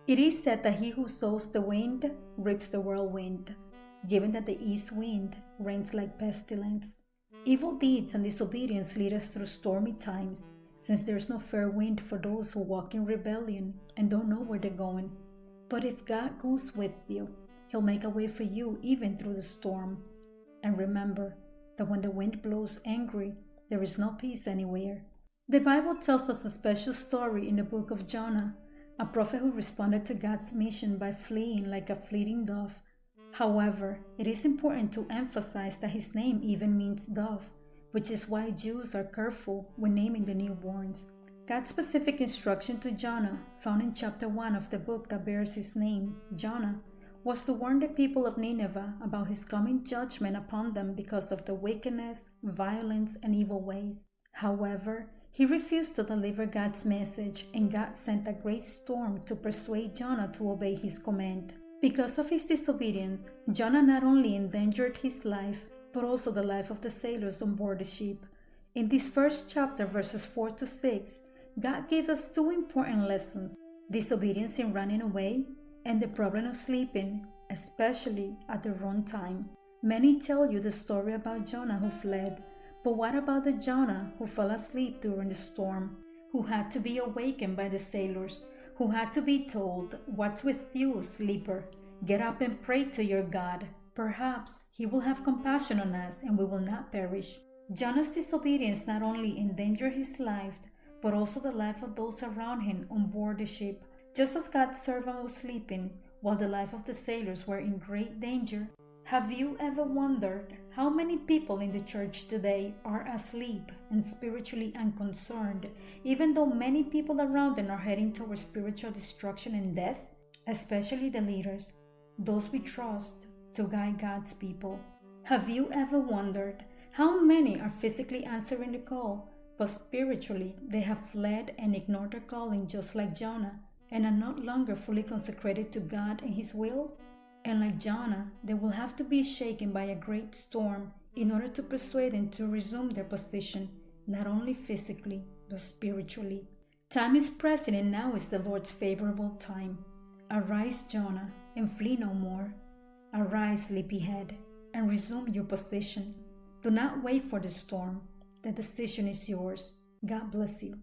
It is said that he who sows the wind reaps the whirlwind, given that the east wind reigns like pestilence. Evil deeds and disobedience lead us through stormy times, since there is no fair wind for those who walk in rebellion and don't know where they're going. But if God goes with you, He'll make a way for you even through the storm. And remember that when the wind blows angry, there is no peace anywhere. The Bible tells us a special story in the book of Jonah, a prophet who responded to God's mission by fleeing like a fleeting dove. However, it is important to emphasize that his name even means dove, which is why Jews are careful when naming the newborns. God's specific instruction to Jonah, found in chapter 1 of the book that bears his name, Jonah, was to warn the people of Nineveh about his coming judgment upon them because of the wickedness, violence, and evil ways. However, he refused to deliver God's message, and God sent a great storm to persuade Jonah to obey his command. Because of his disobedience, Jonah not only endangered his life, but also the life of the sailors on board the ship. In this first chapter, verses 4 to 6, God gave us two important lessons: disobedience in running away, and the problem of sleeping, especially at the wrong time. Many tell you the story about Jonah who fled, but what about the Jonah who fell asleep during the storm, who had to be awakened by the sailors, who had to be told, "What's with you, sleeper? Get up and pray to your God. Perhaps He will have compassion on us and we will not perish." Jonah's disobedience not only endangered his life, but also the life of those around him on board the ship. Just as God's servant was sleeping, while the life of the sailors were in great danger, have you ever wondered how many people in the church today are asleep and spiritually unconcerned, even though many people around them are heading towards spiritual destruction and death? Especially the leaders, those we trust to guide God's people. Have you ever wondered how many are physically answering the call, but spiritually they have fled and ignored their calling just like Jonah, and are not longer fully consecrated to God and His will? And like Jonah, they will have to be shaken by a great storm in order to persuade them to resume their position, not only physically, but spiritually. Time is present, and now is the Lord's favorable time. Arise, Jonah, and flee no more. Arise, sleepyhead, and resume your position. Do not wait for the storm. The decision is yours. God bless you.